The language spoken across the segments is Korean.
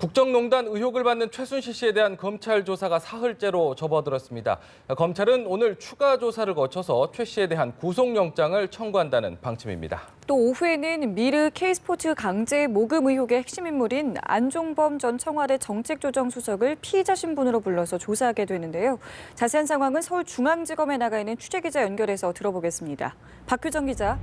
국정농단 의혹을 받는 최순실 씨에 대한 검찰 조사가 사흘째로 접어들었습니다. 검찰은 오늘 추가 조사를 거쳐서 최 씨에 대한 구속영장을 청구한다는 방침입니다. 또 오후에는 미르 K스포츠 강제 모금 의혹의 핵심 인물인 안종범 전 청와대 정책조정수석을 피의자 신분으로 불러서 조사하게 되는데요. 자세한 상황은 서울중앙지검에 나가 있는 취재기자 연결해서 들어보겠습니다. 박규정 기자.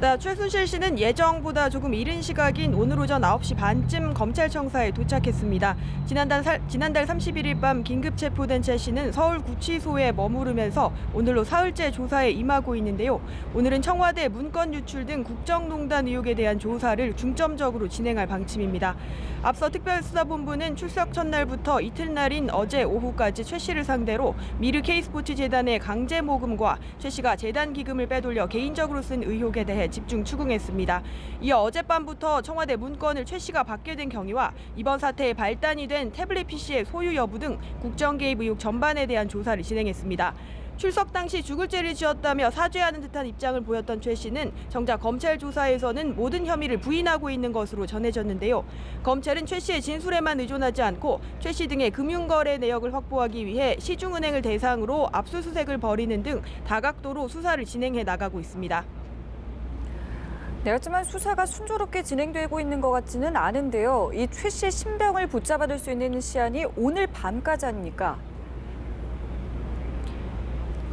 네, 최순실 씨는 예정보다 조금 이른 시각인 오늘 오전 9시 반쯤 검찰청사에 도착했습니다. 지난달 31일 밤 긴급 체포된 최 씨는 서울구치소에 머무르면서 오늘로 사흘째 조사에 임하고 있는데요. 오늘은 청와대 문건 유출 등 국정농단 의혹에 대한 조사를 중점적으로 진행할 방침입니다. 앞서 특별수사본부는 출석 첫날부터 이튿날인 어제 오후까지 최 씨를 상대로 미르 K스포츠 재단의 강제 모금과 최 씨가 재단 기금을 빼돌려 개인적으로 쓴 의혹에 대해 집중 추궁했습니다. 이어 어젯밤부터 청와대 문건을 최 씨가 받게 된 경위와 이번 사태의 발단이 된 태블릿 PC의 소유 여부 등 국정 개입 의혹 전반에 대한 조사를 진행했습니다. 출석 당시 죽을 죄를 지었다며 사죄하는 듯한 입장을 보였던 최 씨는 정작 검찰 조사에서는 모든 혐의를 부인하고 있는 것으로 전해졌는데요. 검찰은 최 씨의 진술에만 의존하지 않고 최 씨 등의 금융거래 내역을 확보하기 위해 시중은행을 대상으로 압수수색을 벌이는 등 다각도로 수사를 진행해 나가고 있습니다. 네, 하지만 수사가 순조롭게 진행되고 있는 것 같지는 않은데요. 이 최 씨 신병을 붙잡아둘 수 있는 시한이 오늘 밤까지 아닙니까?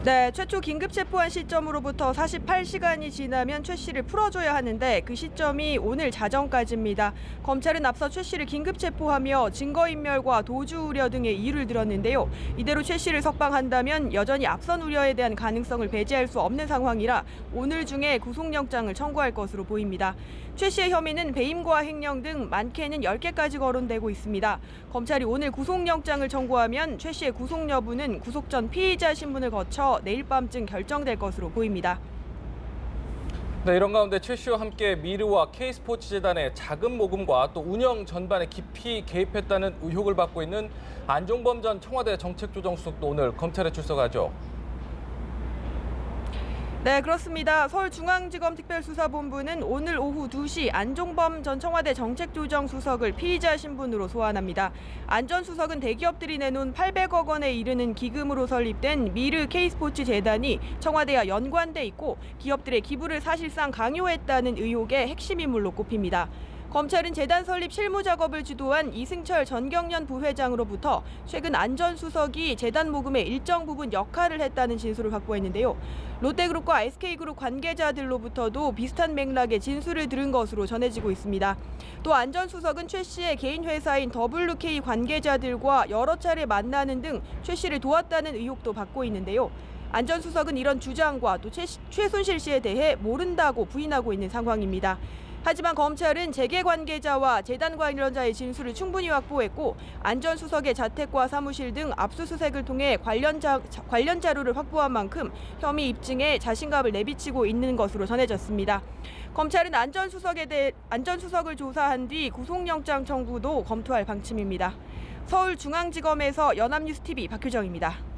네, 최초 긴급 체포한 시점으로부터 48시간이 지나면 최 씨를 풀어줘야 하는데 그 시점이 오늘 자정까지입니다. 검찰은 앞서 최 씨를 긴급 체포하며 증거인멸과 도주 우려 등의 이유를 들었는데요. 이대로 최 씨를 석방한다면 여전히 앞선 우려에 대한 가능성을 배제할 수 없는 상황이라 오늘 중에 구속영장을 청구할 것으로 보입니다. 최 씨의 혐의는 배임과 횡령 등 많게는 10개까지 거론되고 있습니다. 검찰이 오늘 구속영장을 청구하면 최 씨의 구속 여부는 구속 전 피의자 신분을 거쳐 내일 밤쯤 결정될 것으로 보입니다. 네, 이런 가운데 최 씨와 함께 미르와 K스포츠 재단의 자금 모금과 또 운영 전반에 깊이 개입했다는 의혹을 받고 있는 안종범 전 청와대 정책조정수석도 오늘 검찰에 출석하죠. 네, 그렇습니다. 서울중앙지검 특별수사본부는 오늘 오후 2시 안종범 전 청와대 정책조정수석을 피의자 신분으로 소환합니다. 안 전 수석은 대기업들이 내놓은 800억 원에 이르는 기금으로 설립된 미르 K스포츠 재단이 청와대와 연관돼 있고 기업들의 기부를 사실상 강요했다는 의혹의 핵심 인물로 꼽힙니다. 검찰은 재단 설립 실무 작업을 주도한 이승철 전경련 부회장으로부터 최근 안 전 수석이 재단 모금의 일정 부분 역할을 했다는 진술을 확보했는데요. 롯데그룹과 SK그룹 관계자들로부터도 비슷한 맥락의 진술을 들은 것으로 전해지고 있습니다. 또 안 전 수석은 최 씨의 개인 회사인 WK 관계자들과 여러 차례 만나는 등 최 씨를 도왔다는 의혹도 받고 있는데요. 안 전 수석은 이런 주장과 또 최순실 씨에 대해 모른다고 부인하고 있는 상황입니다. 하지만 검찰은 재계 관계자와 재단 관련자의 진술을 충분히 확보했고 안 전 수석의 자택과 사무실 등 압수수색을 통해 관련 자료를 확보한 만큼 혐의 입증에 자신감을 내비치고 있는 것으로 전해졌습니다. 검찰은 안 전 수석을 조사한 뒤 구속영장 청구도 검토할 방침입니다. 서울중앙지검에서 연합뉴스TV 박효정입니다.